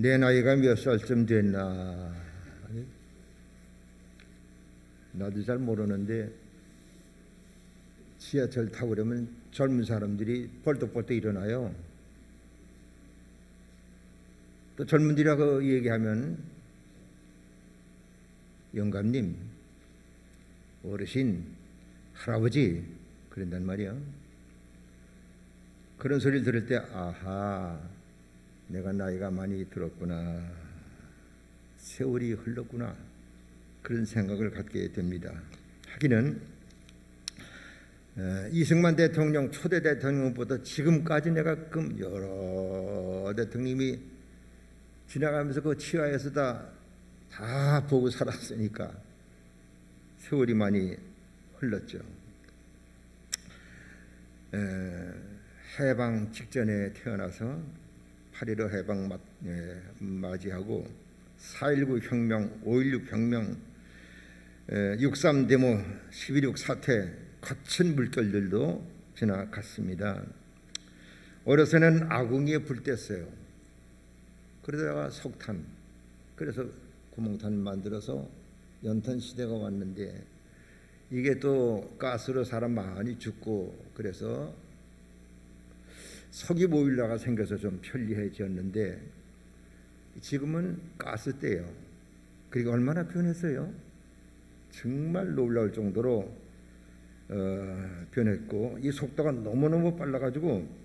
내 나이가 몇 살쯤 됐나? 나도 잘 모르는데 지하철 타고 그러면 젊은 사람들이 벌떡벌떡 일어나요. 또 젊은이라고 얘기하면 영감님, 어르신, 할아버지 그런단 말이야. 그런 소리를 들을 때 아하, 내가 나이가 많이 들었구나, 세월이 흘렀구나, 그런 생각을 갖게 됩니다. 하기는 이승만 대통령 초대 대통령보다 지금까지 내가 여러 대통령이 지나가면서 그 치하에서 다 보고 살았으니까 세월이 많이 흘렀죠. 해방 직전에 태어나서 8.15 해방 맞이하고 4.19 혁명, 5.16 혁명, 6.3 데모, 11.6 사태, 거친 물결들도 지나갔습니다. 어려서는 아궁이에 불 뗐어요. 그러다가 석탄, 그래서 구멍탄 만들어서 연탄 시대가 왔는데 이게 또 가스로 사람 많이 죽고 그래서 석유 보일러가 생겨서 좀 편리해졌는데 지금은 가스 때예요. 그리고 얼마나 변했어요? 정말 놀라울 정도로 변했고 이 속도가 너무너무 빨라가지고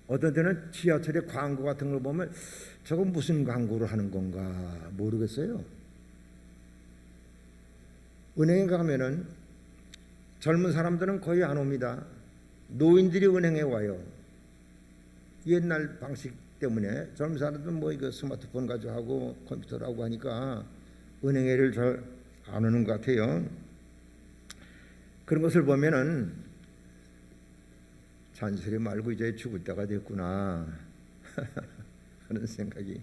어떤 때는 지하철의 광고 같은 걸 보면 저건 무슨 광고를 하는 건가 모르겠어요. 은행에 가면은 젊은 사람들은 거의 안 옵니다. 노인들이 은행에 와요. 옛날 방식 때문에 젊은 사람들은 뭐 이거 스마트폰 가지고 하고 컴퓨터를 하고 하니까 은행에를 잘 안 오는 것 같아요. 그런 것을 보면은 잔소리 말고 이제 죽을 때가 됐구나 하는 생각이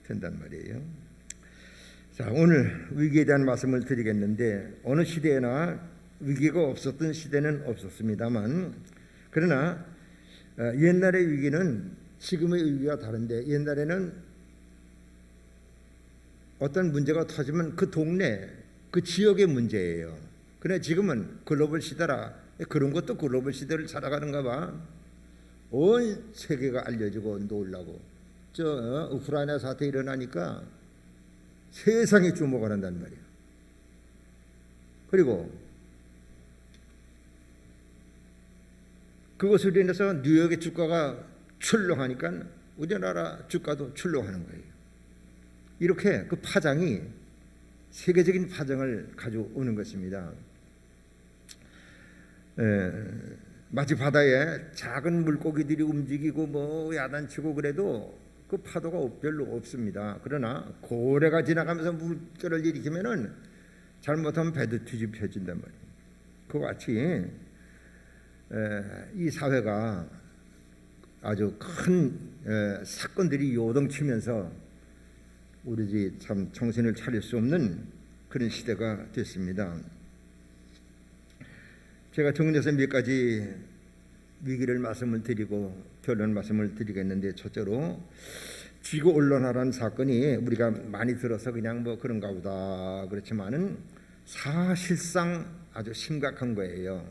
든단 말이에요. 자, 오늘 위기에 대한 말씀을 드리겠는데 어느 시대에나 위기가 없었던 시대는 없었습니다만 그러나 옛날의 위기는 지금의 위기가 다른데 옛날에는 어떤 문제가 터지면 그 동네, 그 지역의 문제예요. 그러나 지금은 글로벌 시대라 그런 것도 글로벌 시대를 살아가는가 봐. 온 세계가 알려지고 놀라고 우크라이나 사태 일어나니까 세상이 주목을 한단 말이에요. 그리고 그것으로 인해서 뉴욕의 주가가 출렁하니까 우리나라 주가도 출렁하는 거예요. 이렇게 그 파장이 세계적인 파장을 가져오는 것입니다. 마치 바다에 작은 물고기들이 움직이고 뭐 야단치고 그래도 그 파도가 별로 없습니다. 그러나 고래가 지나가면서 물결을 일으키면은 잘못하면 배도 뒤집혀진단 말이에요. 그와 같이 이 사회가 아주 큰 사건들이 요동치면서 우리 참 정신을 차릴 수 없는 그런 시대가 됐습니다. 제가 정리해서 몇 가지 위기를 말씀을 드리고 결론 말씀을 드리겠는데 첫째로 지구 온난화라는 사건이 우리가 많이 들어서 그냥 뭐 그런가 보다 그렇지만은 사실상 아주 심각한 거예요.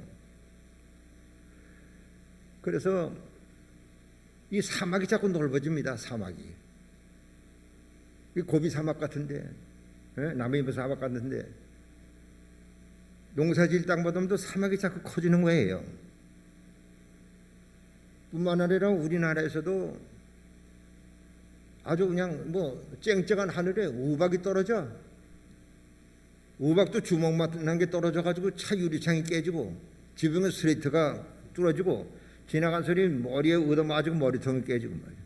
그래서 이 사막이 자꾸 넓어집니다. 사막이 이 고비 사막 같은데 남해인도 사막 같은데 농사질 땅보다도 사막이 자꾸 커지는 거예요. 뿐만 아니라 우리나라에서도 아주 그냥 뭐 쨍쨍한 하늘에 우박이 떨어져. 우박도 주먹만한 게 떨어져 가지고 차 유리창이 깨지고 지붕의 스레이트가 뚫어지고 지나간 소리 머리에 얻어맞고 머리통이 깨지고 말이에요.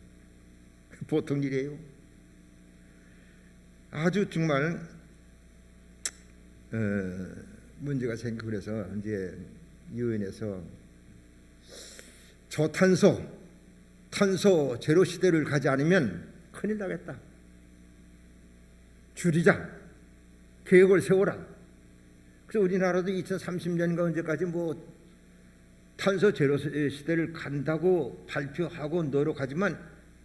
보통 일이에요. 아주 정말 문제가 생기고 그래서 이제 유엔에서 저탄소, 탄소 제로 시대를 가지 않으면 큰일 나겠다. 줄이자. 계획을 세워라. 그래서 우리나라도 2030년인가 언제까지 뭐 탄소 제로 시대를 간다고 발표하고 노력하지만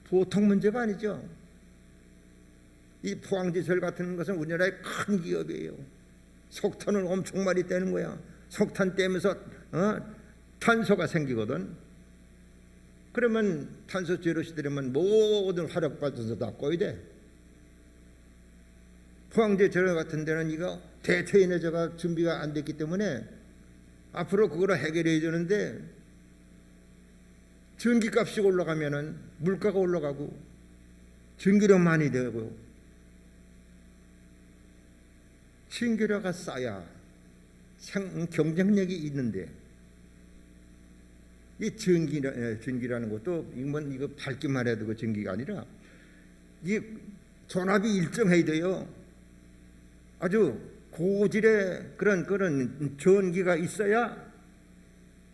보통 문제가 아니죠. 이 포항제철 같은 것은 우리나라의 큰 기업이에요. 석탄을 엄청 많이 떼는 거야. 석탄 떼면서 탄소가 생기거든. 그러면 탄소 제로 시대라면 모든 화력발전소 다 꺼야 돼. 포항제철 같은 데는 이거 대체에너지가 준비가 안 됐기 때문에 앞으로 그거를 해결해 주는데 전기값이 올라가면은 물가가 올라가고 전기료 많이 되고 전기료가 싸야 경쟁력이 있는데 이 전기라는 것도 이거 밝기만 해도 그 전기가 아니라 이 전압이 일정해야 돼요. 아주 고질의 그런 전기가 있어야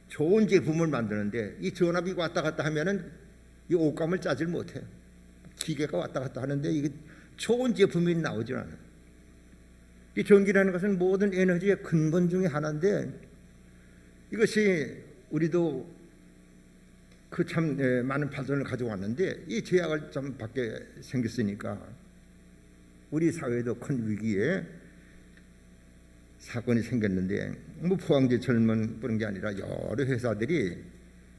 좋은 제품을 만드는데 이 전압이 왔다 갔다 하면은 이 옷감을 짜질 못해요. 기계가 왔다 갔다 하는데 이게 좋은 제품이 나오질 않아요. 이 전기라는 것은 모든 에너지의 근본 중에 하나인데 이것이 우리도 그 참 많은 발전을 가져왔는데 이 제약을 좀 받게 생겼으니까 우리 사회도 큰 위기에 사건이 생겼는데 뭐 포항제철만 그런 게 아니라 여러 회사들이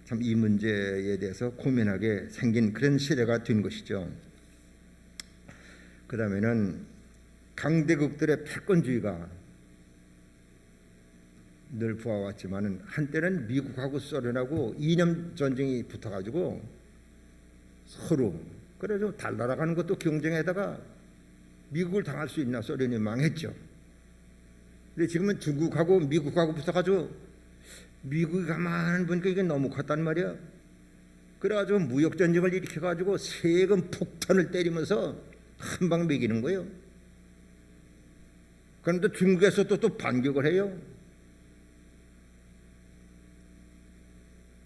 참 이 문제에 대해서 고민하게 생긴 그런 시대가 된 것이죠. 그 다음에는 강대국들의 패권주의가 늘 보아왔지만은 한때는 미국하고 소련하고 이념 전쟁이 붙어가지고 서로 그래서 달나라가는 것도 경쟁에다가 미국을 당할 수 있나 소련이 망했죠. 근데 지금은 중국하고 미국하고 붙어가지고 미국이 가만히 보니까 이게 너무 컸단 말이야. 그래가지고 무역전쟁을 일으켜가지고 세금 폭탄을 때리면서 한 방 먹이는 거예요. 그런데 중국에서 또 반격을 해요.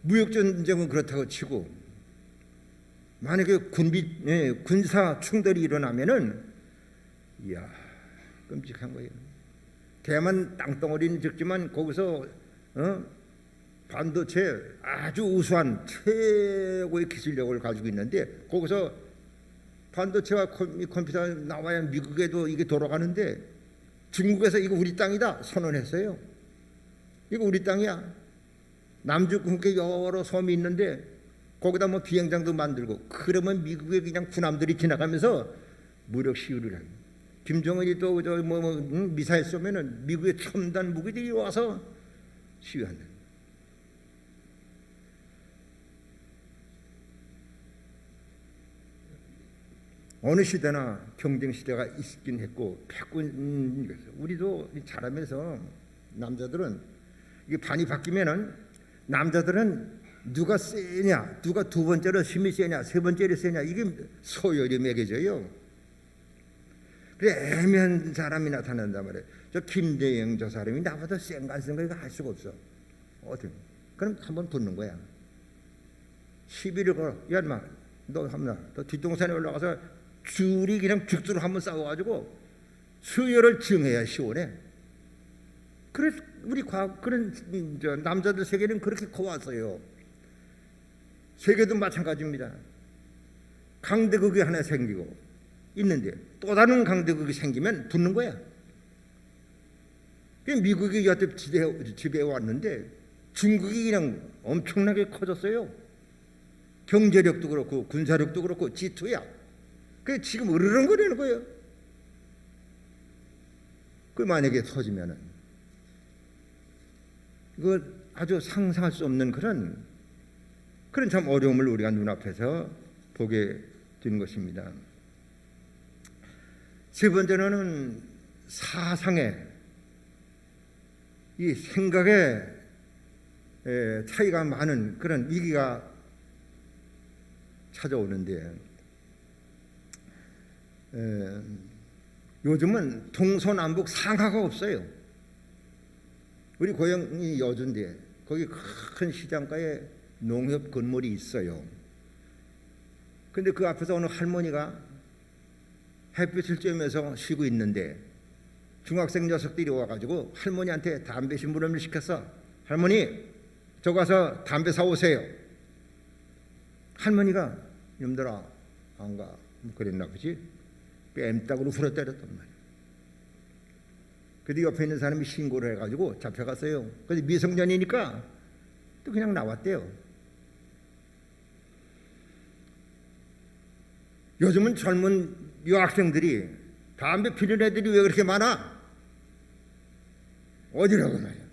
무역전쟁은 그렇다고 치고 만약에 군사 충돌이 일어나면은 이야 끔찍한 거예요. 대만 땅덩어리는 적지만 거기서 반도체 아주 우수한 최고의 기술력을 가지고 있는데 거기서 반도체와 컴퓨터가 나와야 미국에도 이게 돌아가는데 중국에서 이거 우리 땅이다 선언했어요. 이거 우리 땅이야. 남중국해 여러 섬이 있는데 거기다 뭐 비행장도 만들고 그러면 미국에 그냥 군함들이 지나가면서 무력 시위를 해요. 김정은이 또 미사일 쏘면은 미국의 첨단 무기들이 와서 시위한다. 어느 시대나 경쟁 시대가 있긴 했고 패권 우리도 잘하면서 남자들은 이게 반이 바뀌면은 남자들은 누가 세냐, 누가 두 번째로 힘이 세냐, 세 번째로 세냐 이게 소열이 매겨져요. 그래 애매한 사람이 나타난단 말이에요. 저 김대영 저 사람이 나보다 센가 안 센가 이거 알 수가 없어. 어떻게? 그럼 한번 붙는 거야. 시비를 걸어. 야 인마 너 뒷동산에 올라가서 줄이 그냥 죽주로 한번 싸워가지고 수혈을 증해야 시원해. 그래서 우리 그런 남자들 세계는 그렇게 커왔어요. 세계도 마찬가지입니다. 강대국이 하나 생기고 있는데 또 다른 강대국이 생기면 붙는 거야. 미국이 여태 지배해 왔는데 중국이 그냥 엄청나게 커졌어요. 경제력도 그렇고 군사력도 그렇고 G2야. 그게 지금 으르렁거리는 거예요. 그 만약에 터지면은 이거 아주 상상할 수 없는 그런 참 어려움을 우리가 눈앞에서 보게 되는 것입니다. 세 번째로는 사상의 이 생각의 차이가 많은 그런 위기가 찾아오는데 요즘은 동서남북 상하가 없어요. 우리 고향이 여주인데 거기 큰 시장가에 농협 건물이 있어요. 근데 그 앞에서 어느 할머니가 햇빛을 쬐면서 쉬고 있는데 중학생 녀석들이 와가지고 할머니한테 담배 심부름을 시켰어. 할머니 저 가서 담배 사오세요. 할머니가 이놈들아 안가 뭐 그랬나 보지. 뺨따구로 불어 때렸단 말이야. 근데 옆에 있는 사람이 신고를 해가지고 잡혀갔어요. 근데 미성년이니까 또 그냥 나왔대요. 요즘은 젊은 여학생들이 담배 피는 애들이 왜 그렇게 많아? 어디라고 말이야.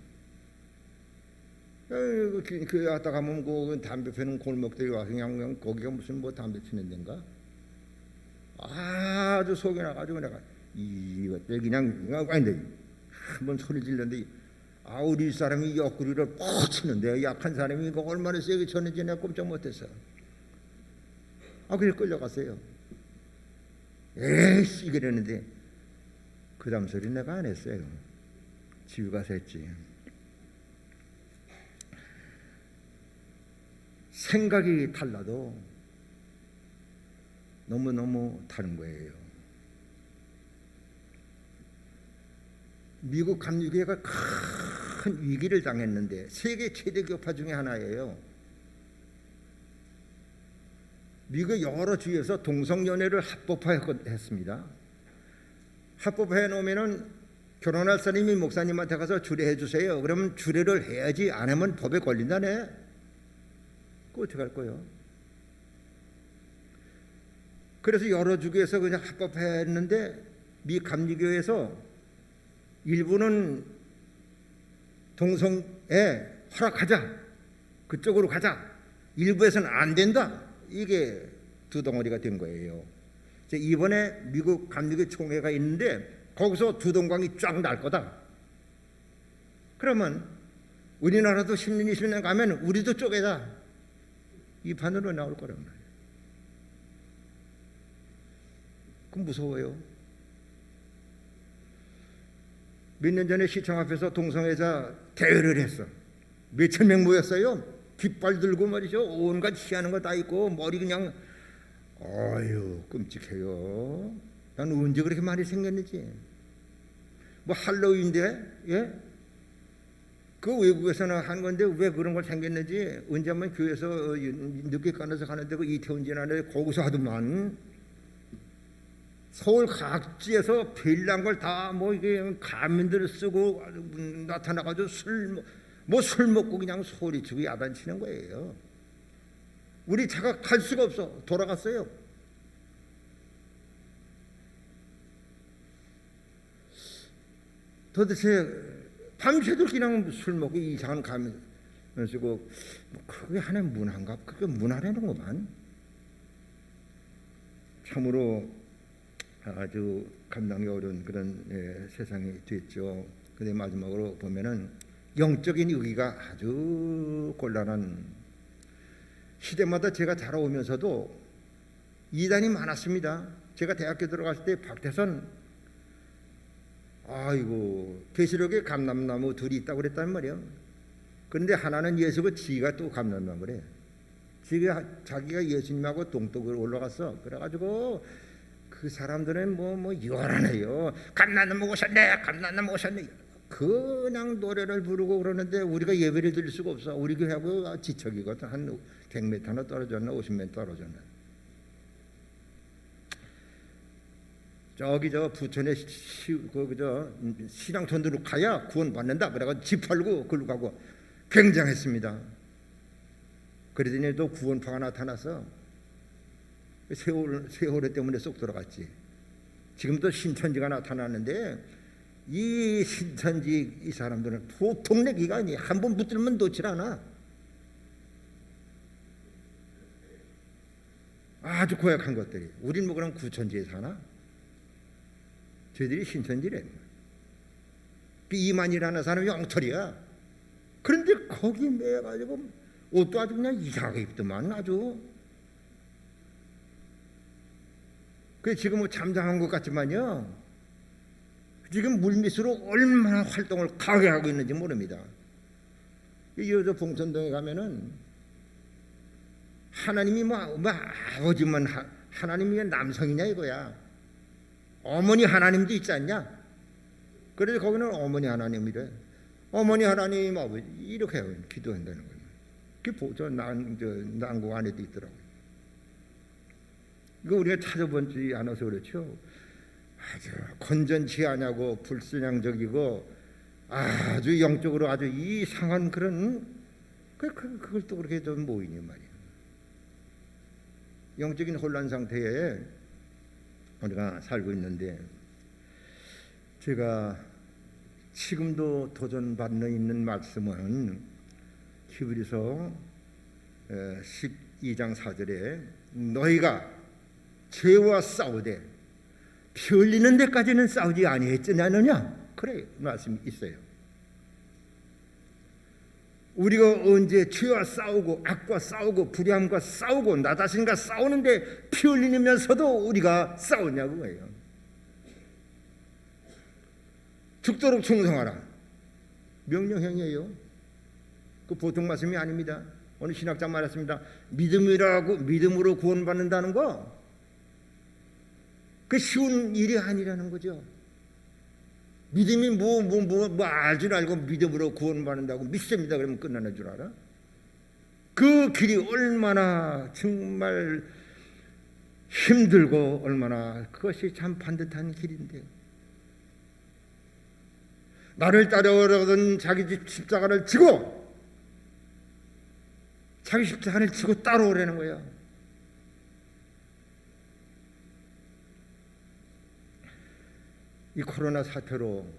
그 갔다 가면 그 담배 피는 골목들이 와서 그냥 거기가 무슨 뭐 담배 피는 데인가? 아주 속이 나가지고 내가 이것들 그냥 완전히 한번 소리 질렀는데 우리 사람이 옆구리를 퍽 치는데 약한 사람이 이거 얼마나 세게 쳤는지 내가 꼼짝 못했어. 그래서 끌려갔어요. 에이씨 그랬는데 그 다음 소리 내가 안 했어요. 집에 가서 했지. 생각이 달라도 너무너무 다른 거예요. 미국 감리교회가 큰 위기를 당했는데 세계 최대 교파 중에 하나예요. 미국 여러 주에서 동성연애를 합법화했습니다. 합법화해 놓으면은 결혼할 사람이 목사님한테 가서 주례해 주세요. 그러면 주례를 해야지, 안 하면 법에 걸린다네. 그거 어떻게 할 거예요? 그래서 여러 주교에서 그냥 합법화했는데 미 감리교에서 일부는 동성애 허락하자, 그쪽으로 가자, 일부에서는 안 된다. 이게 두 덩어리가 된 거예요. 이번에 미국 감리교 총회가 있는데 거기서 두 동강이 쫙 날 거다. 그러면 우리나라도 10년 20년 가면 우리도 쪼개자, 이 판으로 나올 거란 말이에요. 그럼 무서워요. 몇 년 전에 시청 앞에서 동성애자 대회를 했어. 몇천 명 모였어요. 깃발 들고 말이죠. 온갖 희한한 거 다 있고 머리 그냥 아유 끔찍해요. 난 언제 그렇게 많이 생겼는지. 뭐 할로윈인데 예? 그 외국에서는 한 건데 왜 그런 걸 생겼는지 언제 한번 교회에서 늦게 가면서 가는데 그 이태원 지난해 거기서 하더만. 서울 각지에서 별난 걸 다 뭐 이게 가면들을 쓰고 나타나가지고 술 먹고 그냥 소리치고 야단치는 거예요. 우리 차가 갈 수가 없어. 돌아갔어요. 도대체 밤새도록 그냥 술 먹고 이상한 가면 쓰고 그게 하나의 문화인가? 그게 문화라는 것만. 참으로 아주 감당이 어려운 그런 세상이 됐죠. 근데 마지막으로 보면은 영적인 의기가 아주 곤란한 시대마다 제가 자라오면서도 이단이 많았습니다. 제가 대학교 들어갔을 때 박태선 계시록에 감람나무 둘이 있다고 그랬단 말이에요. 그런데 하나는 예수고 지가 또 감람나무래. 자기가 예수님하고 동쪽으로 올라갔어. 그래가지고 그 사람들은 뭐 요란해요. 감람나무 오셨네, 감람나무 오셨네. 그냥 노래를 부르고 그러는데 우리가 예배를 드릴 수가 없어. 우리 교회하고 지척이거든. 한 100m나 떨어졌나 50m 떨어졌나. 저기 저 부천에 신앙촌으로 가야 구원 받는다. 그래가지고 집 팔고 글로 가고 굉장했습니다. 그러더니 또 구원파가 나타나서 세월호 때문에 쏙 들어갔지. 지금도 신천지가 나타나는데 이 신천지 이 사람들은 보통 내기가 아니야. 한 번 붙들면 놓질 않아. 아주 고약한 것들이. 우린 뭐 그럼 구천지에 사나? 저희들이 신천지래. 이만이라는 사람이 엉터리야. 그런데 거기 매가지고 옷도 아주 그냥 이상하게 입더만 아주. 그 지금 뭐 잠잠한 것 같지만요. 지금 물밑으로 얼마나 활동을 강하게 하고 있는지 모릅니다. 여자 봉천동에 가면은 하나님이 뭐 아버지만 하나님이 남성이냐 이거야. 어머니 하나님도 있지 않냐? 그래서 거기는 어머니 하나님이래. 어머니 하나님 아버지 이렇게 기도한다는 거예요. 그게 난국 안에도 있더라고요. 이거 우리가 찾아보지 않아서 그렇죠. 아주 건전치 않냐고 불순양적이고 아주 영적으로 아주 이상한 그런 그걸 또 그렇게 좀 모이니 말이에요. 영적인 혼란 상태에 우리가 살고 있는데, 제가 지금도 도전받는 있는 말씀은 히브리서 12장 4절에 너희가 죄와 싸우되 피 흘리는 데까지는 싸우지 아니했느냐, 그래 말씀이 있어요. 우리가 언제 죄와 싸우고 악과 싸우고 불의함과 싸우고 나 자신과 싸우는데 피 흘리면서도 우리가 싸우냐고 해요. 죽도록 충성하라, 명령형이에요. 그 보통 말씀이 아닙니다. 오늘 신학자 말했습니다. 믿음으로 구원받는다는 거, 그 쉬운 일이 아니라는 거죠. 믿음이 뭐 알 줄 알고 믿음으로 구원받는다고 믿습니다 그러면 끝나는 줄 알아? 그 길이 얼마나 정말 힘들고 얼마나 그것이 참 반듯한 길인데요. 나를 따르거든 자기 십자가를 지고 자기 십자가를 지고 따라오라는 거야. 이 코로나 사태로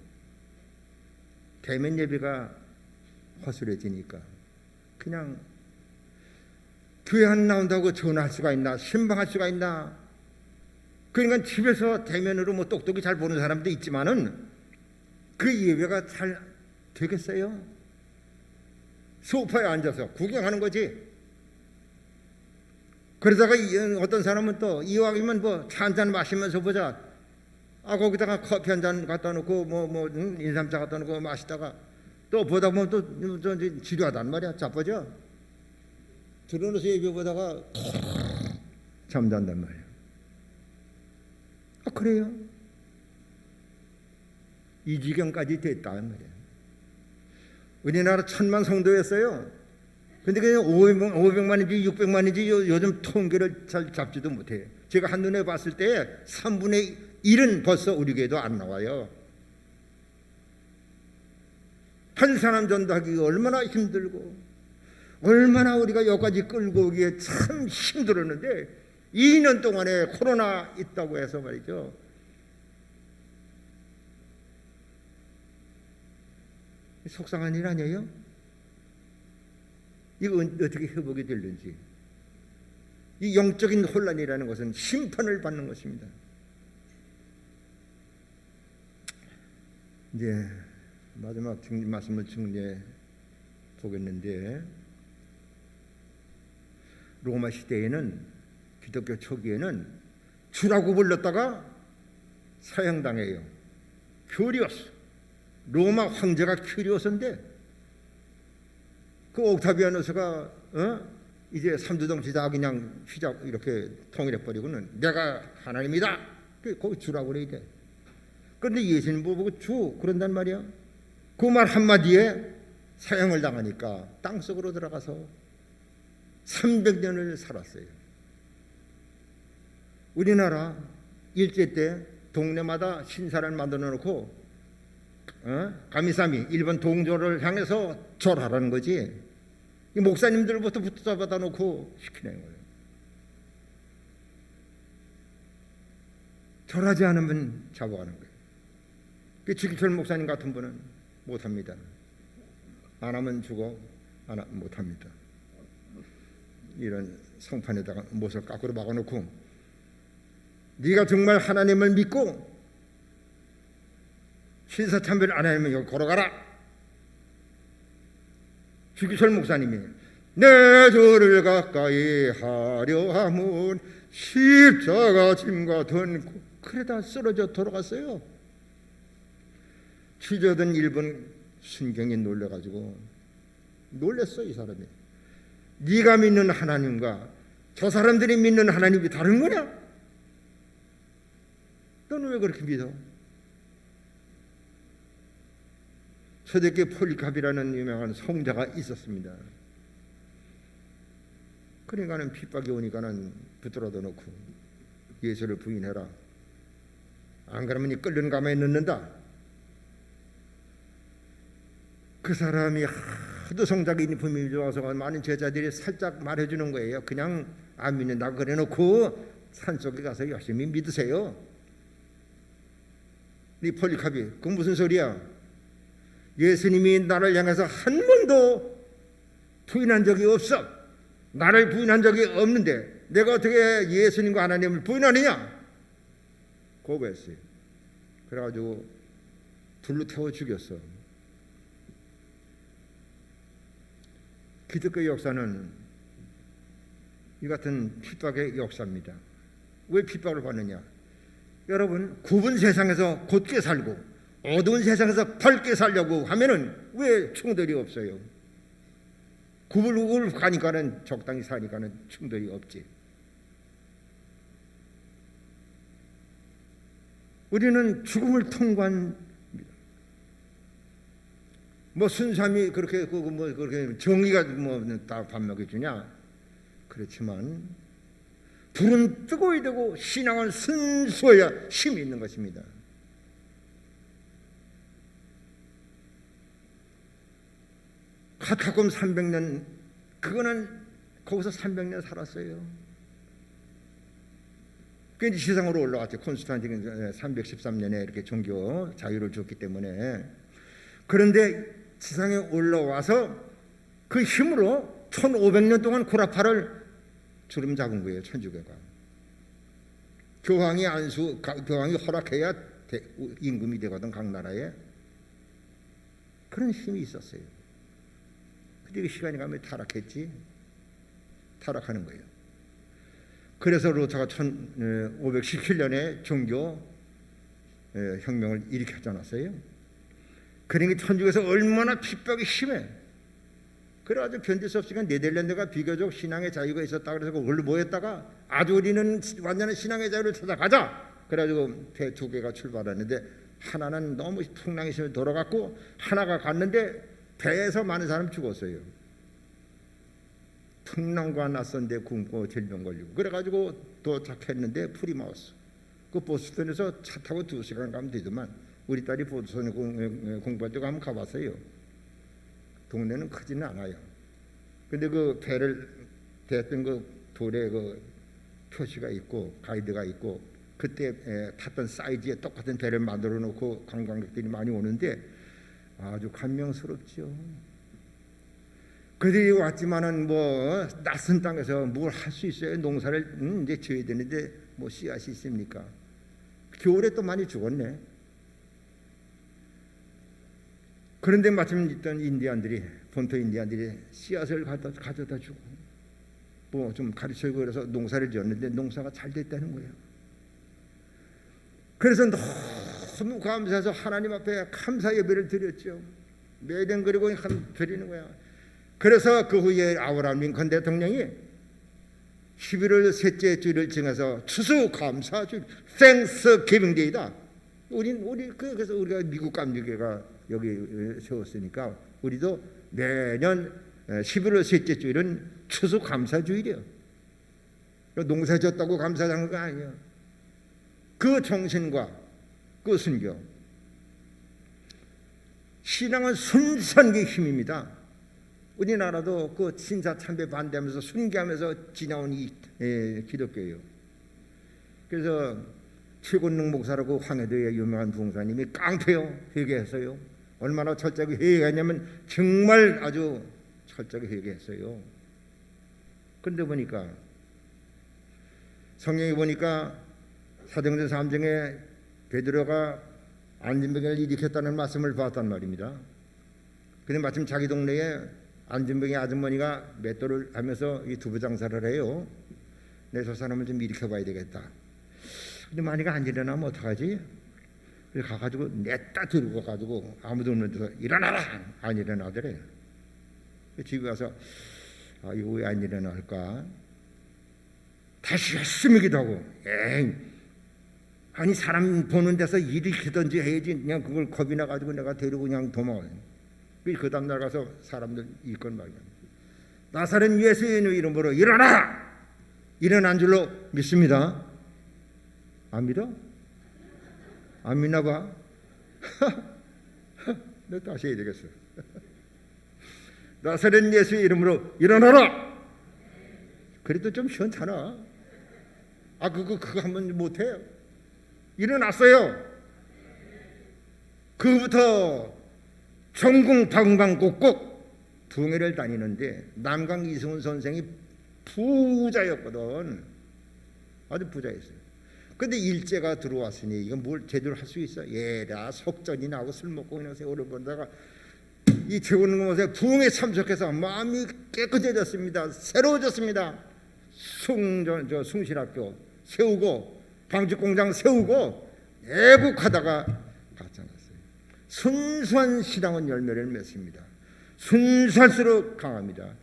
대면 예배가 허술해지니까 그냥 교회 안 나온다고 전화할 수가 있나, 신방할 수가 있나. 그러니까 집에서 대면으로 뭐 똑똑히 잘 보는 사람도 있지만은 그 예배가 잘 되겠어요? 소파에 앉아서 구경하는 거지. 그러다가 어떤 사람은 또 이왕이면 뭐 차 한잔 마시면서 보자. 거기다가 커피 한 잔 갖다 놓고 인삼차 갖다 놓고 마시다가 또 보다 보면 또 지루하단 말이야. 자빠져. 들어놓아서 예배 보다가 잠잔단 말이야. 그래요? 이 지경까지 됐단 말이야. 우리나라 1000만 성도였어요. 근데 그냥 500만인지 600만인지 요즘 통계를 잘 잡지도 못해. 제가 한눈에 봤을 때 3분의 1은 벌써 우리 교회도 안 나와요. 한 사람 전도하기가 얼마나 힘들고 얼마나 우리가 여기까지 끌고 오기에 참 힘들었는데 2년 동안에 코로나 있다고 해서 말이죠. 속상한 일 아니에요? 이거 어떻게 회복이 될는지. 이 영적인 혼란이라는 것은 심판을 받는 것입니다. 이제 마지막 말씀을 정리해 보겠는데, 로마 시대에는, 기독교 초기에는 주라고 불렀다가 사형당해요. 큐리오스, 로마 황제가 큐리오스인데 그 옥타비아누스가 이제 삼두덩치 다 그냥 휘잡 이렇게 통일해 버리고는 내가 하나님이다, 거기 주라고 그래야 돼. 그런데 예수님 보고 주 그런단 말이야. 그 말 한마디에 사형을 당하니까 땅속으로 들어가서 300년을 살았어요. 우리나라 일제 때 동네마다 신사를 만들어 놓고 가미사미 일본 동조를 향해서 절하라는 거지. 이 목사님들부터 붙잡아다 놓고 시키는 거예요. 절하지 않으면 잡아가는 거예요. 그 주기철 목사님 같은 분은 못합니다. 안 하면 죽어, 안 하면 못합니다. 이런 성판에다가 못을 까꾸로 막아놓고 네가 정말 하나님을 믿고 신사참배를 안 하면 여기 걸어가라. 주기철 목사님이 내 저를 가까이 하려 함은 십자가 짐과 든 그래다 쓰러져 돌아갔어요. 취재하던 일본 순경이 놀래가지고 놀랬어. 이 사람이 네가 믿는 하나님과 저 사람들이 믿는 하나님이 다른 거냐? 너는 왜 그렇게 믿어? 초대교회 폴리캅이라는 유명한 성자가 있었습니다. 그러니까는 핍박이 오니까는 붙들어도 놓고 예수를 부인해라. 안 그러면 이 끓는 가마에 넣는다. 그 사람이 하도 성작이 인품이 좋아서 많은 제자들이 살짝 말해주는 거예요. 그냥 안 믿는다고 그래놓고 산속에 가서 열심히 믿으세요. 이 폴리카비, 그건 무슨 소리야? 예수님이 나를 향해서 한 번도 부인한 적이 없어. 나를 부인한 적이 없는데 내가 어떻게 예수님과 하나님을 부인하느냐? 고백했어요. 그래가지고 불로 태워 죽였어. 기독교 역사는 이 같은 핍박의 역사입니다. 왜 핍박을 받느냐? 여러분, 굽은 세상에서 곧게 살고 어두운 세상에서 밝게 살려고 하면은 왜 충돌이 없어요? 굽을 가니까는 적당히 사니까는 충돌이 없지. 우리는 죽음을 통과한 뭐 순삼이 그렇게 그렇게 정의가 다 밥 먹여주냐? 그렇지만 불은 뜨거워야 되고 신앙은 순수해야 힘이 있는 것입니다. 카타콤 300년 그거는 거기서 300년 살았어요. 그 지상으로 올라왔죠. 콘스탄틴은 313년에 이렇게 종교 자유를 줬기 때문에. 그런데 지상에 올라와서 그 힘으로 1500년 동안 구라파를 주름 잡은 거예요. 천주교가. 교황이 허락해야 임금이 되거든. 각 나라에. 그런 힘이 있었어요. 근데 그 시간이 가면 타락했지. 타락하는 거예요. 그래서 루터가 1517년에 종교 혁명을 일으켰지 않았어요? 그러니까 천주교에서 얼마나 핍박이 심해. 그래가지고 견딜 수 없으니까 네덜란드가 비교적 신앙의 자유가 있었다 그래서 그걸로 모였다가 아주 우리는 완전한 신앙의 자유를 찾아가자. 그래가지고 배 두 개가 출발했는데 하나는 너무 풍랑이 심해 돌아갔고 하나가 갔는데 배에서 많은 사람 죽었어요. 풍랑과 낯선데 굶고 질병 걸리고 그래가지고 도착했는데 풀이 마웠어. 그 보스턴에서 차 타고 2시간 가면 되더만 우리 딸이 보스턴에 공부할 때 한번 가봤어요. 동네는 크지는 않아요. 근데 그 배를 대했던 그 돌에 그 표시가 있고 가이드가 있고 그때 탔던 사이즈에 똑같은 배를 만들어 놓고 관광객들이 많이 오는데 아주 감명스럽죠. 그들이 왔지만은 뭐 낯선 땅에서 뭘 할 수 있어요? 농사를 이제 지어야 되는데 뭐 씨앗이 있습니까? 겨울에 또 많이 죽었네. 그런데 마침 있던 인디안들이 본토 인디안들이 씨앗을 가져다 주고 뭐 좀 가르쳐주고 그래서 농사를 지었는데 농사가 잘 됐다는 거예요. 그래서 너무 감사해서 하나님 앞에 감사 예배를 드렸죠. 매년 그리고 드리는 거야. 그래서 그 후에 아브라함 링컨 대통령이 11월 셋째 주를 정해서 추수감사주 Thanksgiving Day다. 그래서 우리가 미국 감리교가 여기 세웠으니까 우리도 매년 11월 셋째 주일은 추수감사주일이에요. 농사 졌다고 감사하는 거 아니에요. 그 정신과 그 순교, 신앙은 순수한 게 힘입니다. 우리나라도 그 신사 참배 반대하면서 순교하면서 지나온 이 기독교예요. 그래서 최곤능 목사라고 황해도의 유명한 부흥사님이 깡패요 회개했어요. 얼마나 철저하게 회개했냐면 정말 아주 철저하게 회개했어요. 그런데 보니까 성경에 보니까 사도행전 3장에 베드로가 안진병을 일으켰다는 말씀을 봤단 말입니다. 근데 마침 자기 동네에 안진병의 아주머니가 맷돌을 하면서 이 두부 장사를 해요. 내 저 사람을 좀 일으켜봐야 되겠다. 근데 만약에 안 일어나면 어떡하지? 그래서 가가지고 냈다 들고 가가지고 아무도 없는 데서 일어나라! 안 일어나더래. 집에 가서 이거 왜 안 일어날까? 다시 열심히 기도하고 아니 사람 보는 데서 일으키든지 해야지 그냥 그걸 겁이 나가지고 내가 데리고 그냥 도망가요. 그 다음날 가서 사람들 일건 말이야. 나사렛 예수의 이름으로 일어나! 일어난 줄로 믿습니다. 안 믿어? 안 믿나 봐. 너 다시 해야 되겠어. 나사렛 예수의 이름으로 일어나라. 그래도 좀 시원찮아. 그거 한번 못해요. 일어났어요. 그부터 전국 방방곡곡 부흥회를 다니는데 남강 이승훈 선생이 부자였거든. 아주 부자였어요. 근데 일제가 들어왔으니 이건 뭘 제대로 할 수 있어? 얘라 속전이 나고 술 먹고 그냥 세월을 보다가 이 태우는 곳에 부흥에 참석해서 마음이 깨끗해졌습니다. 새로워졌습니다. 숭실학교 세우고 방직공장 세우고 애국하다가 가짜났어요. 순수한 신앙은 열매를 맺습니다. 순수할수록 강합니다.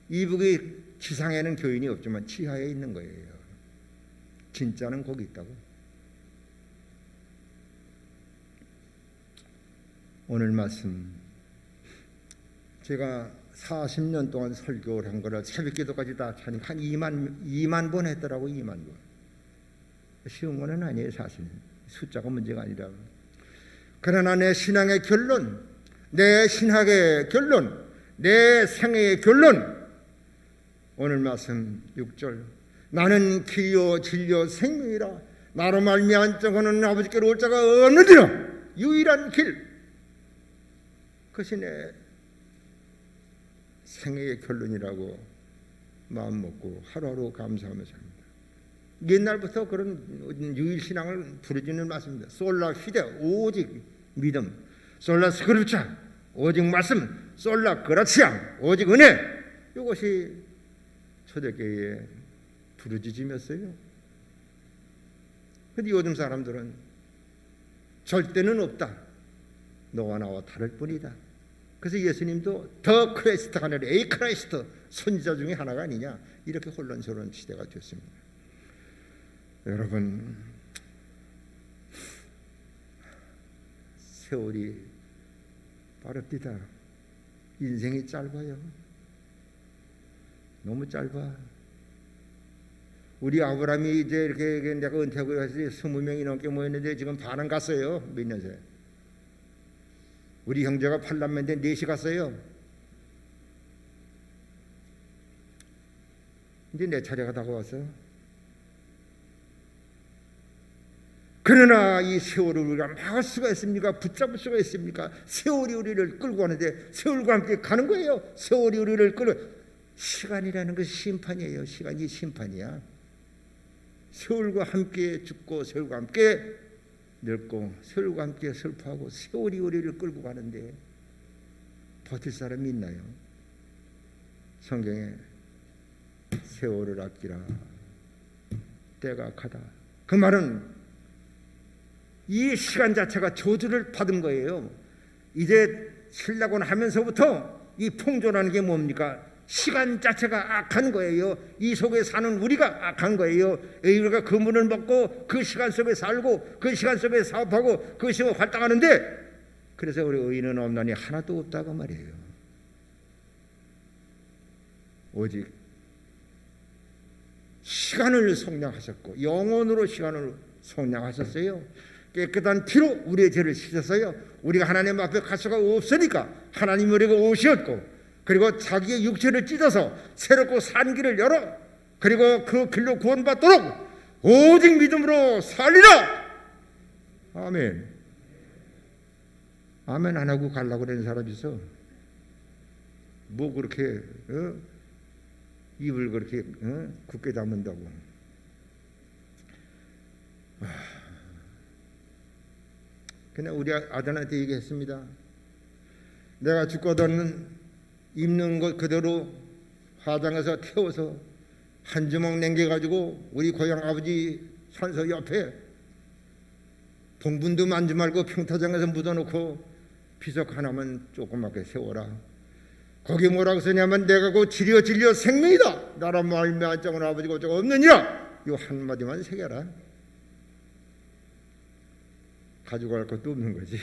이북의 지상에는 교인이 없지만 지하에 있는 거예요. 진짜는 거기 있다고. 오늘 말씀 제가 40년 동안 설교를 한 거를 새벽기도까지 다 차니까 한 2만 번 했더라고. 2만 번. 쉬운 거는 아니에요. 사실 숫자가 문제가 아니라. 그러나 내 신앙의 결론, 내 신학의 결론, 내 생애의 결론, 오늘 말씀 6절 나는 길이요 진리요 생명이라 나로 말미암아 자는 아버지께로 올 자가 없느니라. 유일한 길, 그것이 내 생애의 결론이라고 마음 먹고 하루하루 감사하며 삽니다. 옛날부터 그런 유일신앙을 부르짖는 말씀입니다. 솔라 피데 오직 믿음, 솔라 스크립처 오직 말씀, 솔라 그라치아 오직 은혜, 이것이 초대교회의 부르짖음이었어요. 그런데 요즘 사람들은 절대는 없다, 너와 나와 다를 뿐이다. 그래서 예수님도 더 크리스트가 아니라 에이 크라이스트, 선지자 중에 하나가 아니냐, 이렇게 혼란스러운 시대가 됐습니다. 여러분, 세월이 빠릅니다. 인생이 짧아요. 너무 짧아. 우리 아브라함이 이제 이렇게 내가 은퇴하고 해서 20명이 넘게 모였는데 지금 반은 갔어요. 몇 년 새. 우리 형제가 8남매인데 4시 갔어요. 이제 내 차례가 다가왔어요. 그러나 이 세월을 우리가 막을 수가 있습니까? 붙잡을 수가 있습니까? 세월이 우리를 끌고 가는데 세월과 함께 가는 거예요. 세월이 우리를 끌고, 시간이라는 것이 심판이에요. 시간이 심판이야. 세월과 함께 죽고 세월과 함께 늙고 세월과 함께 슬퍼하고 세월이 우리를 끌고 가는데 버틸 사람이 있나요? 성경에 세월을 아끼라, 때가 악하다, 그 말은 이 시간 자체가 저주를 받은 거예요. 이제 신라곤 하면서부터 이 풍조라는 게 뭡니까? 시간 자체가 악한 거예요. 이 속에 사는 우리가 악한 거예요. 우리가 그 문을 먹고 그 시간 속에 살고 그 시간 속에 사업하고 그 시간에 활동하는데, 그래서 우리 의인은 없나니 하나도 없다고 말이에요. 오직 시간을 속량하셨고 영원으로 시간을 속량하셨어요. 깨끗한 피로 우리의 죄를 씻었어요. 우리가 하나님 앞에 갈 수가 없으니까 하나님 우리가 오셨고, 그리고 자기의 육체를 찢어서 새롭고 산 길을 열어, 그리고 그 길로 구원받도록 오직 믿음으로 살리라. 아멘. 아멘 안 하고 가려고 그러는 사람이 있어. 뭐 그렇게 입을 그렇게 굳게 다문다고. 그냥 우리 아들한테 얘기했습니다. 내가 죽거든 입는 것 그대로 화장해서 태워서 한 주먹 남겨가지고 우리 고향 아버지 산소 옆에 동분도 만지 말고 평타장에서 묻어놓고 비석 하나만 조그맣게 세워라. 거기 뭐라고 쓰냐면 내가 그 진리요 진리요 생명이다. 나라 말미암아 장은 아버지가 어쩌고 없느냐. 이 한마디만 새겨라. 가져갈 것도 없는 거지.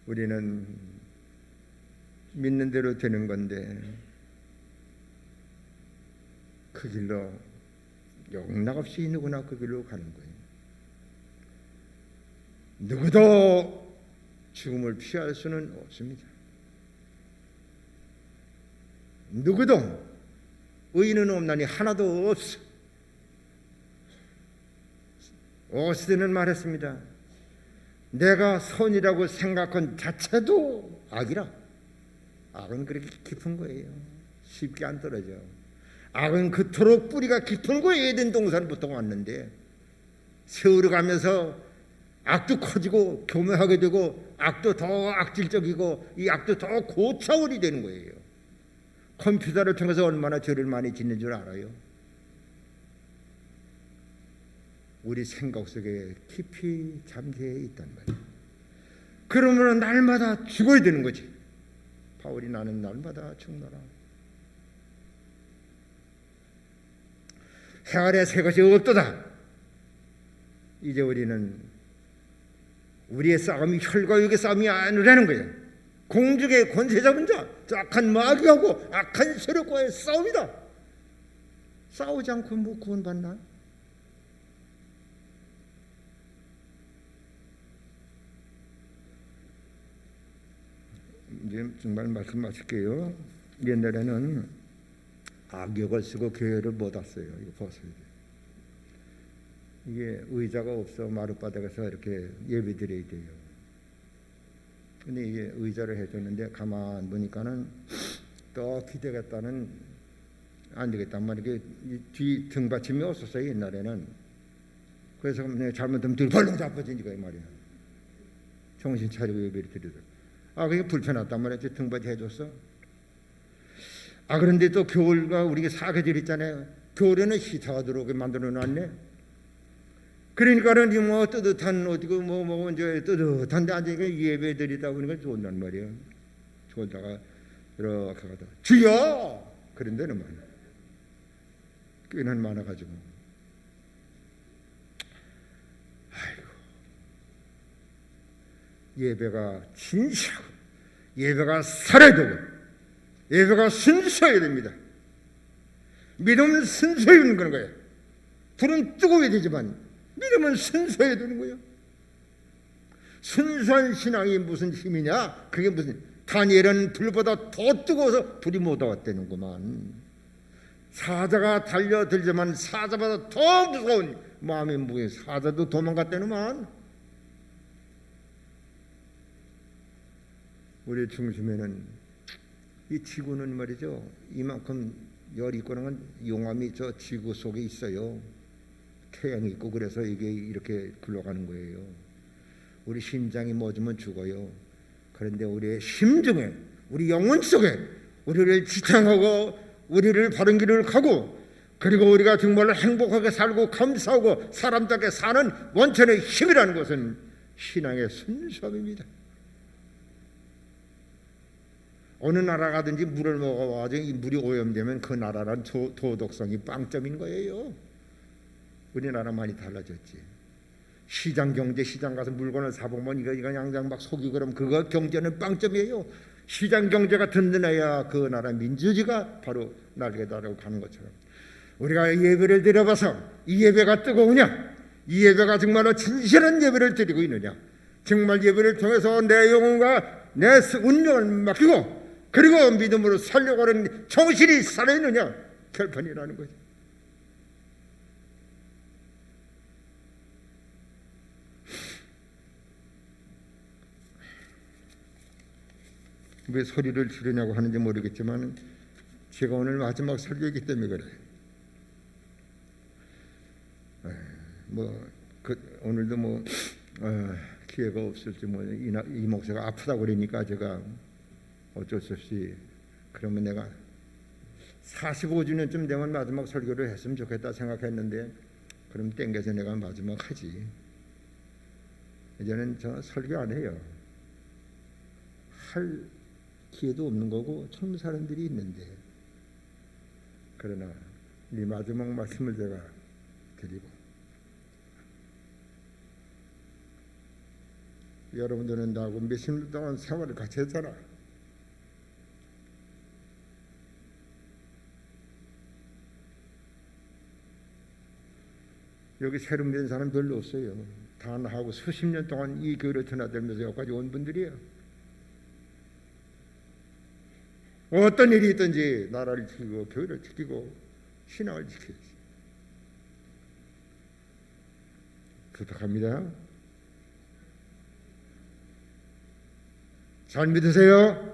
우리는 믿는 대로 되는 건데 그 길로 영락없이 누구나 그 길로 가는 거예요. 누구도 죽음을 피할 수는 없습니다. 누구도 의인은 없나니 하나도 없어. 오스틴은 말했습니다. 내가 선이라고 생각한 자체도 악이라. 악은 그렇게 깊은 거예요. 쉽게 안 떨어져. 악은 그토록 뿌리가 깊은 거예요. 에덴 동산부터 왔는데 세월을 가면서 악도 커지고 교묘하게 되고 악도 더 악질적이고 이 악도 더 고차원이 되는 거예요. 컴퓨터를 통해서 얼마나 죄를 많이 짓는 줄 알아요? 우리 생각 속에 깊이 잠재해 있단 말이에요. 그러면 날마다 죽어야 되는 거지. 바울이 나는 날마다 죽노라. 해 아래 새 것이 없도다. 이제 우리는 우리의 싸움이 혈과 육의 싸움이 아니라는 거예요. 공중의 권세 잡은 자, 악한 마귀하고 악한 세력과의 싸움이다. 싸우지 않고 뭐 구원받나? 이제 정말 말씀 마칠게요. 옛날에는 악역을 쓰고 교회를 못 왔어요. 이거 벗어야 돼. 이게 의자가 없어 마룻바닥에서 이렇게 예배 드려야 돼요. 근데 이게 의자를 해줬는데 가만 보니까는 또 기대겠다는 안 되겠단 말이에요. 뒤 등받침이 없었어요 옛날에는. 그래서 잘못하면 뒤로 벌렁 잡아지니까 이 말이야. 정신 차리고 예배를 드리더라고요. 그게 불편하단 말이야. 등받이 해줬어. 그런데 또 겨울과 우리가 사계절 있잖아요. 겨울에는 히터가 들어오게 만들어 놨네. 그러니까는 뭐 뜨뜻한 어디고 뭐 이제 뜨뜻한데 앉으니까 예배 드리다 보니까 좋은단 말이에요. 좋다가 이렇게 가다 주여! 그런 데는 말이야. 꽤나 많아가지고. 아이고. 예배가 진실하고 예배가 살아야 되고 예배가 순수해야 됩니다. 믿음은 순수해야 되는 거예요. 불은 뜨거워야 되지만 믿음은 순수해야 되는 거예요. 순수한 신앙이 무슨 힘이냐? 그게 무슨 다니엘은 불보다 더 뜨거워서 불이 못 왔다는구만. 사자가 달려들지만 사자보다 더 무서운 마음의 무게. 사자도 도망갔다는구만. 우리 중심에는 이 지구는 말이죠. 이만큼 열이 있고 는 용암이 저 지구 속에 있어요. 태양이 있고 그래서 이게 이렇게 굴러가는 거예요. 우리 심장이 멎으면 죽어요. 그런데 우리의 심중에 우리 영혼 속에 우리를 지탱하고 우리를 바른 길을 가고 그리고 우리가 정말로 행복하게 살고 감사하고 사람답게 사는 원천의 힘이라는 것은 신앙의 순수함입니다. 어느 나라 가든지 물을 먹어가지고 이 물이 오염되면 그 나라란 도덕성이 빵점인 거예요. 우리나라 많이 달라졌지. 시장 경제, 시장 가서 물건을 사보면 이거 양장 막 속이 그럼 그거 경제는 빵점이에요. 시장 경제가 든든해야 그 나라 민주주의가 바로 날개 달고 가는 것처럼 우리가 예배를 드려봐서 이 예배가 뜨거우냐, 이 예배가 정말로 진실한 예배를 드리고 있느냐, 정말 예배를 통해서 내 영혼과 내 운명을 맡기고 그리고 믿음으로 살려고 하는 정신이 살아있느냐 결판이라는 거죠. 왜 소리를 지르냐고 하는지 모르겠지만 제가 오늘 마지막 설교이기 때문에 그래요. 오늘도 기회가 없을지 이 목사가 아프다고 그러니까 제가 어쩔 수 없이 그러면 내가 45주년쯤 되면 마지막 설교를 했으면 좋겠다 생각했는데 그럼 땡겨서 내가 마지막 하지. 이제는 저 설교 안 해요. 할 기회도 없는 거고 젊은 사람들이 있는데 그러나 이 마지막 말씀을 제가 드리고 여러분들은 나하고 몇십 년 동안 생활을 같이 했잖아. 여기 새로 믿은 사람 별로 없어요. 다 나하고 수십 년 동안 이 교회를 드나들면서 여기까지 온 분들이에요. 어떤 일이 있든지 나라를 지키고 교회를 지키고 신앙을 지켜야지. 부탁합니다. 잘 믿으세요?